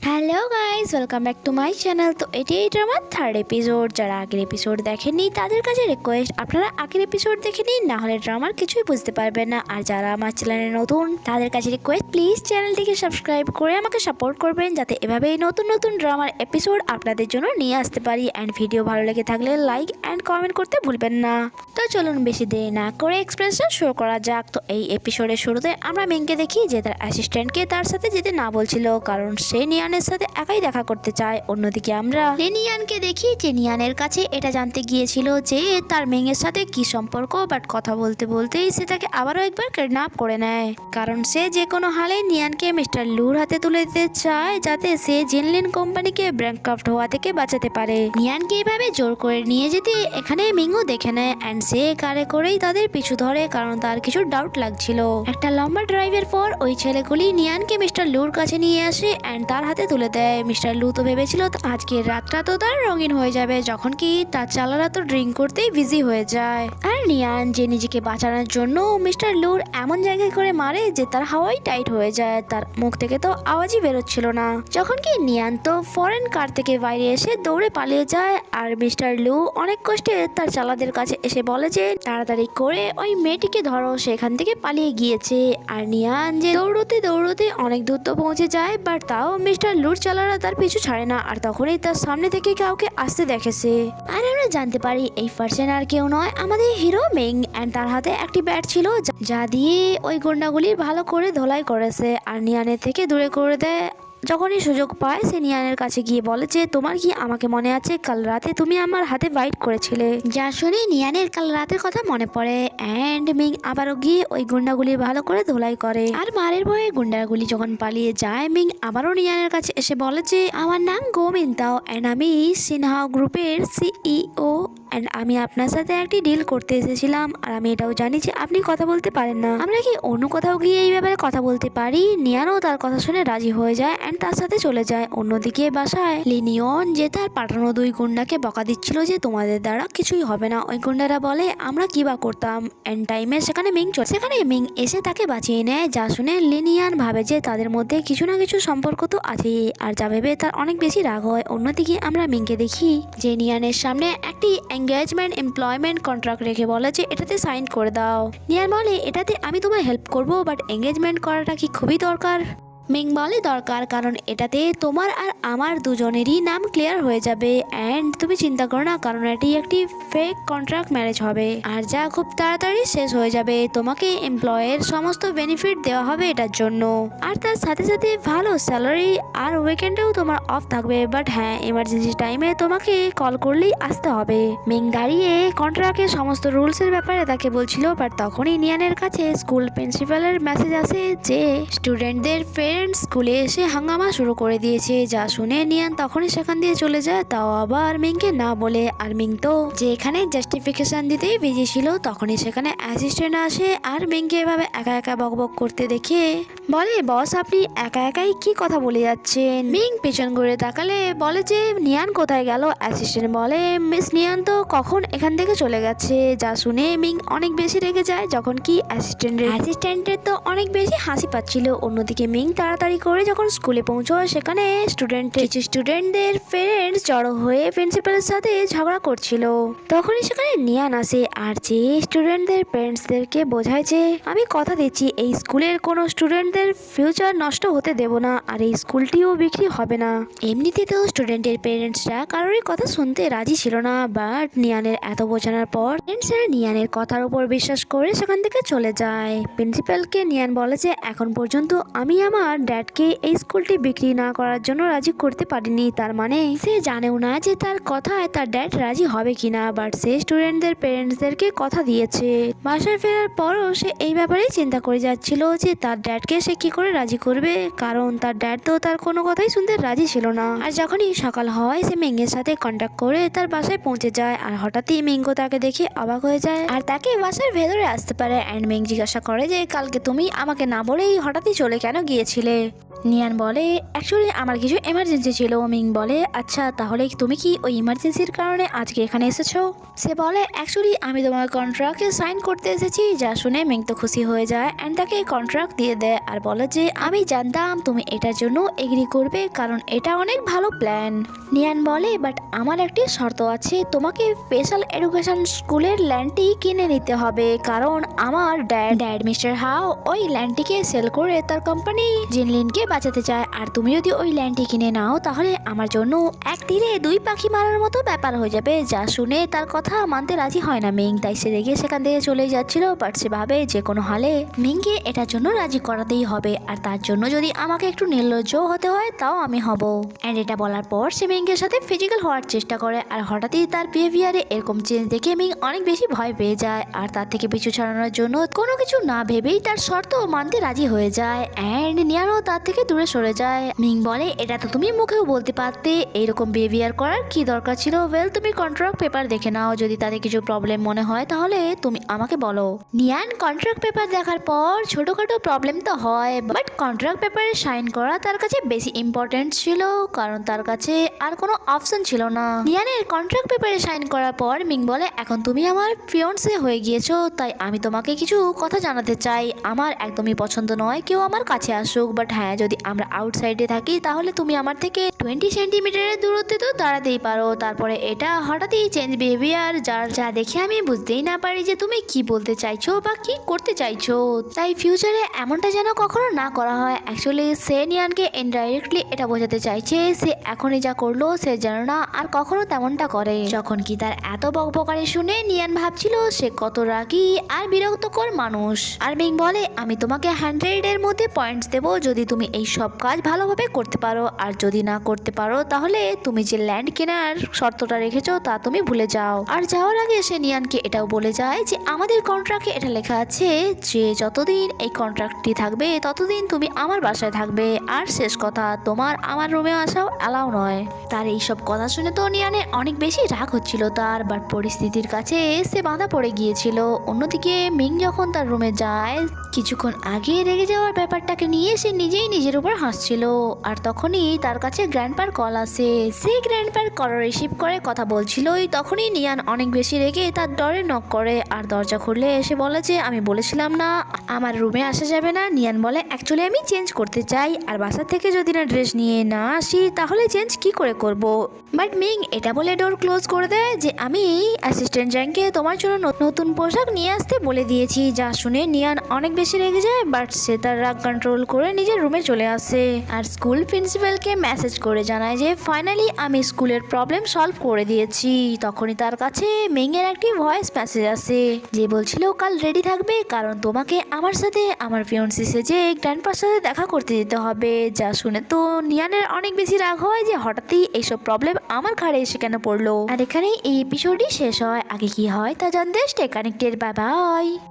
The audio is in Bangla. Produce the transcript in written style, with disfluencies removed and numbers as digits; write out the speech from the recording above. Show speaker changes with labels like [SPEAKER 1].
[SPEAKER 1] Hello guys, welcome back to my channel. তো এটা আমার থার্ড এপিসোড। যারা আগের এপিসোড দেখেননি তাদের কাছে রিকোয়েস্ট, আপনারা আগের এপিসোড দেখে নিন, না হলে ড্রামার কিছুই বুঝতে পারবেন না। আর যারা আমার চ্যানেলে নতুন তাদের কাছে রিকোয়েস্ট, প্লিজ চ্যানেলটিকে সাবস্ক্রাইব করে আমাকে সাপোর্ট করবেন, যাতে এভাবেই নতুন নতুন ড্রামার এপিসোড আপনাদের জন্য নিয়ে আসতে পারি। অ্যান্ড ভিডিও ভালো লেগে থাকলে লাইক অ্যান্ড কমেন্ট করতে ভুলবেন না। তো চলুন বেশি দেরি না করে এক্সপ্রেশন শুরু করা যাক। তো এই এপিসোডের শুরুতে আমরা মেংকে দেখি যে তার অ্যাসিস্ট্যান্টকে তার সাথে যেতে না বলছিল, কারণ সে নিয়ানের সাথে একাই দেখা করতে চায়। অন্যদিকে আমরা নিয়ানকে দেখি যে নিয়ানের কাছে এটা জানতে গিয়েছিল যে তার মেংয়ের সাথে কি সম্পর্ক, বাট কথা বলতে বলতেই সে তাকে আবারও একবার কিডন্যাপ করে নেয়, কারণ সে যে কোনো হালে নিয়ানকে মিস্টার লুর হাতে তুলে দিতে চায়, যাতে সে জিনলিন কোম্পানিকে ব্যাংকরাপ্ট হওয়া থেকে বাঁচাতে পারে। নিয়ানকে এভাবে জোর করে নিয়ে যেতে এখানে মিংও দেখে নেয় অ্যান্ড সে কারে করেই তাদের পিছু ধরে, কারণ তার কিছু ডাউট লাগছিল। একটা লম্বা ড্রাইভের পর ওই ছেলেগুলি নিয়ানকে মিস্টার লুর কাছে নিয়ে আসে অ্যান্ড তার হাতে তুলে দেয়। মিস্টার লু তো ভেবেছিল আজকের রাতটা তো তার রঙিন হয়ে যাবে, যখন কি তার চালারা তো ড্রিঙ্ক করতেই বিজি হয়ে যায়। আর নিয়ান যে নিজেকে বাঁচানোর জন্য মিস্টার লুর এমন জায়গায় করে মারে যে তার হাওয়াই টাইট হয়ে যায়, তার মুখ থেকে তো আওয়াজই বেরোচ্ছিল না। যখন কি নিয়ান তো ফরেন কার থেকে বাইরে এসে দৌড়ে পালিয়ে যায়, আর মিস্টার লু অনেক কষ্টে তার চালাদের কাছে এসে বলে যে তাড়াতাড়ি করে ওই মেয়েটিকে ধরো, সেখান থেকে পালিয়ে গিয়েছে। আর নিয়ান যে দৌড়তে দৌড়তে অনেক দূর তো পৌঁছে যায়, বাট তাও মিস্টার লুর চালারা তার পিছু ছাড়ে না, আর তখনই তার সামনে থেকে কাউকে আসতে দেখেছে। আর আমরা জানতে পারি এই পার্সন আর কেউ নয়, আমাদের হিরো মেং। অ্যান্ড তার হাতে একটি ব্যাট ছিল যা দিয়ে ওই গুন্ডাগুলি ভালো করে ধোলাই করেছে আর নিয়ানের থেকে দূরে করে দেয়। যখনই সুযোগ পায় সে নিয়ানের কাছে গিয়ে বলে যে তোমার কি আমাকে মনে আছে, কাল রাতে তুমি আমার হাতে বাইট করেছিলে। যা শুনে নিয়ানের কাল রাতের কথা মনে পড়ে অ্যান্ড মিং আবারও গিয়ে ওই গুন্ডাগুলি ভালো করে ধোলাই করে। আর মারের ভয়ে গুন্ডাগুলি যখন পালিয়ে যায়, মিং আবারও নিয়ানের কাছে এসে বলে যে আমার নাম গোমিন তাও অ্যান্ড আমি সিনহা গ্রুপের সিইও অ্যান্ড আমি আপনার সাথে একটি ডিল করতে এসেছিলাম, আর আমি এটাও জানি যে আপনি কথা বলতে পারেন না। আমরা কি অন্য কোথাও গিয়ে এই ব্যাপারে কথা বলতে পারি? নিয়ানও তার কথা শুনে রাজি হয়ে যায় অ্যান্ড তার সাথে চলে যায়। অন্যদিকে বাসায় লিনিয়ন যে তার পাঠানো দুই গুন্ডাকে বকা দিচ্ছিল যে তোমাদের দ্বারা কিছুই হবে না। ওই গুন্ডারা বলে আমরা কি বা করতাম। এন্ড টাইমে সেখানে মিং এসে তাকে বাঁচিয়ে নেয়, যা শুনে লিনিয়ান ভাবে যে তাদের মধ্যে কিছু না কিছু সম্পর্ক তো আছেই, আর যা ভেবে তার অনেক বেশি রাগ হয়। অন্যদিকে আমরা মিংকে দেখি যে নিয়ানের সামনে একটি এঙ্গেজমেন্ট এমপ্লয়মেন্ট কন্ট্রাক্ট রেখে বলে যে এটাতে সাইন করে দাও। নিয়ান বলে এটাতে আমি তোমায় হেল্প করব, বাট এঙ্গেজমেন্ট করাটা কি খুবই দরকার? মিং বলে দরকার, কারণ এটাতে তোমার আর আমার দুজনেরই নাম ক্লিয়ার হয়ে যাবে অ্যান্ড তুমি চিন্তা করো না, কারণ এটি একটি ফেক কন্ট্রাক্ট ম্যারেজ হবে আর যা খুব তাড়াতাড়ি শেষ হয়ে যাবে। তোমাকে এমপ্লয়ের সমস্ত বেনিফিট দেওয়া হবে এটার জন্য, আর তার সাথে সাথে ভালো স্যালারি, আর উইকেন্ডেও তোমার অফ থাকবে। বাট হ্যাঁ, এমার্জেন্সি টাইমে তোমাকে কল করলেই আসতে হবে। মিং দাঁড়িয়ে কন্ট্রাক্টের সমস্ত রুলসের ব্যাপারে তাকে বলছিল, বাট তখনই নিয়ানের কাছে স্কুল প্রিন্সিপালের মেসেজ আসে যে স্টুডেন্টদের স্কুলে এসে হাঙ্গামা শুরু করে দিয়েছে। যা শুনে নিয়ান তখনই সেখান দিয়ে চলে যায়, তাও আবার মিংকে না বলে। আর মিং তো যে এখানে জাস্টিফিকেশন দিতেই বিজি ছিল, তখনই সেখানে অ্যাসিস্ট্যান্ট আসে আর মিংকে এভাবে একা একা বকবক করতে দেখে বলে বস আপনি একা একাই কি কথা বলে যাচ্ছেন। মিং পেছন ঘুরে তাকালে বলে যে নিয়ান কোথায় গেল। অ্যাসিস্ট্যান্ট বলে মিস নিয়ান তো কখন এখান থেকে চলে গেছে। যা শুনে মিং অনেক বেশি রেগে যায়, যখন কি অ্যাসিস্ট্যান্টের তো অনেক বেশি হাসি পাচ্ছিল। অন্যদিকে মিং তাড়াতাড়ি করে যখন স্কুলে পৌঁছয়, সেখানে কিছু স্টুডেন্টদের পেরেন্টস জড়ো হয়ে প্রিন্সিপালের সাথে ঝগড়া করছিল। তখনই সেখানে নিয়ান আসে আর যে স্টুডেন্টদের পেরেন্টসদেরকে বোঝায় যে আমি কথা দিচ্ছি এই স্কুলের কোনো স্টুডেন্টদের ফিউচার নষ্ট হতে দেব না, আর এই স্কুলটিও বিক্রি হবে না। এমনিতে তো স্টুডেন্টের পেরেন্টসরা কারোরই কথা শুনতে রাজি ছিল না, বাট নিয়ানের এত বোঝানোর পর পেরেন্টসরা নিয়ানের কথার উপর বিশ্বাস করে সেখান থেকে চলে যায়। প্রিন্সিপালকে নিয়ান বলে যে এখন পর্যন্ত আমি আমার ড্যাডকে এই স্কুলটি বিক্রি না করার জন্য রাজি করতে পারিনি, তার মানে সে জানেও না যে তার কথায় তার ড্যাড রাজি হবে কিনা, বাট সে স্টুডেন্টদের পেরেন্টসদেরকে কথা দিয়েছে। বাসায় ফেরার পরও সে এই ব্যাপারেই চিন্তা করে যাচ্ছিল যে তার ড্যাডকে সে কি করে রাজি করবে, কারণ তার ড্যাড তো তার কোনো কথাই শুনতে রাজি ছিল না। আর যখনই সকাল হয় সে মিংয়ের সাথে কন্ট্যাক্ট করে তার বাসায় পৌঁছে যায়, আর হঠাৎই মিংকো তাকে দেখে অবাক হয়ে যায় আর তাকে বাসার ভেতরে আসতে পারে। অ্যান্ড মিং জিজ্ঞাসা করে যে কালকে তুমি আমাকে না বলেই হঠাৎই চলে কেন গিয়েছিলে। নিয়ান বলে অ্যাকচুয়ালি আমার কিছু এমার্জেন্সি ছিল। মিং বলে আচ্ছা তাহলে তুমি কি ওই ইমার্জেন্সির কারণে আজকে এখানে এসেছো? সে বলে অ্যাকচুয়ালি আমি তোমার কন্ট্রাক্টে সাইন করতে এসেছি। যা শুনে মিং তো খুশি হয়ে যায় অ্যান্ড তাকে কন্ট্রাক্ট দিয়ে দেয় আর বলে যে আমি জানতাম তুমি এটার জন্য এগ্রি করবে কারণ এটা অনেক ভালো প্ল্যান। নিয়ান বলে বাট আমার একটি শর্ত আছে, তোমাকে স্পেশাল এডুকেশন স্কুলের ল্যান্ডটি কিনে নিতে হবে কারণ আমার ড্যাড মিস্টার হাও ওই ল্যান্ডটিকে সেল করে তার কোম্পানি জিনলিনকে বাঁচাতে চায়। আর তুমি যদি ওই ল্যান্ডটি কিনে নাও তাহলে আমার জন্য এক তীরে দুই পাখি মারার মতো ব্যাপার হয়ে যাবে। যা শুনে তার কথা মানতে রাজি হয় না মিং, তাই সে রেগে সেখান থেকে চলে যাচ্ছিল। বাট সে ভাবে যে কোনো হালে মিংকে এটার জন্য রাজি করাতেই হবে আর তার জন্য যদি আমাকে একটু নির্লজ্জ হতে হয় তাও আমি হব। অ্যান্ড এটা বলার পর সে মিংয়ের সাথে ফিজিক্যাল হওয়ার চেষ্টা করে আর হঠাৎই তার বিহেভিয়ারে এরকম চেঞ্জ দেখে মিং অনেক বেশি ভয় পেয়ে যায় আর তার থেকে পিছু ছাড়ানোর জন্য কোনো কিছু না ভেবেই তার শর্ত মানতে রাজি হয়ে যায়। অ্যান্ড নিয়ানও তার থেকে দূরে সরে যায়। মিং বলে এটা তো তুমি মুখেও বলতে পারতে, এইরকম বিহেভিয়ার করার কি দরকার ছিল? ওয়েল তুমি কন্ট্রাক্ট পেপার দেখে নাও, যদি তাতে কিছু প্রবলেম মনে হয় তাহলে তুমি আমাকে বলো। নিয়ান কন্ট্রাক্ট পেপার দেখার পর ছোটখাটো প্রবলেম তো হয় বাট কন্ট্রাক্ট পেপারে সাইন করা তার কাছে বেশি ইম্পর্টেন্ট ছিল কারণ তার কাছে আর কোনো অপশন ছিল না। নিয়ানের কন্ট্রাক্ট পেপারে সাইন করার পর মিং বলে এখন তুমি আমার ফিয়ন্সে হয়ে গিয়েছো, তাই আমি তোমাকে কিছু কথা জানাতে চাই। আমার একদমই পছন্দ নয় কেউ আমার কাছে আসুক, বাট হ্যাঁ যদি আমরা আউটসাইডে থাকি তাহলে তুমি আমার থেকে 20 সেন্টিমিটারের দূরত্বে তো দাঁড়াতেই পারো। তারপরে এটা হঠাৎই চেঞ্জ বিহেভিয়ার যা দেখে আমি বুঝতেই না পারি যে তুমি কি বলতে চাইছো বা কি করতে চাইছো, তাই ফিউচারে এমনটা যেন কখনো না করা হয়। অ্যাকচুয়ালি সে নিয়ানকে ইনডাইরেক্টলি এটা বোঝাতে চাইছে সে এখনই যা করলো সে যেন না আর কখনো তেমনটা করে। যখন কি তার এত বকবকারি শুনে নিয়ান ভাবছিল সে কত রাগী আর বিরক্তকর মানুষ। আর মিং বলে আমি তোমাকে 100-এর মধ্যে পয়েন্টস দেবো যদি তুমি এই সব কাজ ভালোভাবে করতে পারো, আর যদি না করতে পারো তাহলে তুমি যে ল্যান্ড কেনার শর্তটা রেখেছো তা তুমি ভুলে যাও। আর যাওয়ার আগে সে নিয়ানকে এটাও বলে যায় যে আমাদের কন্ট্রাক্টে এটা লেখা আছে যে যতদিন এই কন্ট্রাক্টটি থাকবে ততদিন তুমি আমার বাসায় থাকবে, আর শেষ কথা তোমার আমার রুমে আসাও অ্যালাউ নয়। তার এইসব কথা শুনে তো নিয়ানের অনেক বেশি রাগ হচ্ছিল তার, বাট পরিস্থিতির কাছে সে বাঁধা পড়ে গিয়েছিল। অন্যদিকে মিং যখন তার রুমে যায় কিছুক্ষণ আগে রেগে যাওয়ার ব্যাপারটাকে নিয়ে সে নিজেই নিজের উপর হাসছিল। আর তখনই তার কাছে গ্র্যান্ডপার কল আসে। সে গ্র্যান্ডপার কল রিসিভ করে কথা বলছিলই তখনই নিয়ান অনেক বেশি রেগে তার ডরে নক করে আর দরজা খুললে এসে বলে যে আমি বলেছিলাম না আমার রুমে আসা যাবে না। নিয়ান বলে অ্যাকচুয়ালি আমি চেঞ্জ করতে চাই আর বাসা থেকে যদি না ড্রেস নিয়ে না আসি তাহলে চেঞ্জ কি করে করব। বাট মিং এটা বলে ডোর ক্লোজ করে দেয় যে আমি অ্যাসিস্ট্যান্ট জ্যাংকে তোমার জন্য নতুন পোশাক নিয়ে আসতে বলে দিয়েছি। যা শুনে নিয়ান অনেক বেশি রেগে যায় বাট সে তার রাগ কন্ট্রোল করে নিজের রুমে চলে আসে আর স্কুল প্রিন্সিপালকে মেসেজ করে জানায় যে ফাইনালি আমি স্কুলের প্রবলেম সলভ করে দিয়েছি। তখনই তার কাছে মিংয়ের একটি ভয়েস মেসেজ আসে যে বলছিল কাল রেডি থাকবে কারণ তোমাকে আমার সাথে আমার ফিয়ন্সি সেজে গ্র্যান্ডপার সাথে দেখা করতে যেতে হবে। যা শুনে তো নিয়ানের অনেক বেশি রাগ হয় যে হঠাৎই এইসব প্রবলেম আমার ঘাড়ে এসে কেন পড়লো। আর এখানেই এই এপিসোডই শেষ হয়। আগে কি হয় তা জানতে স্টে কানেক্টেড। Bye bye.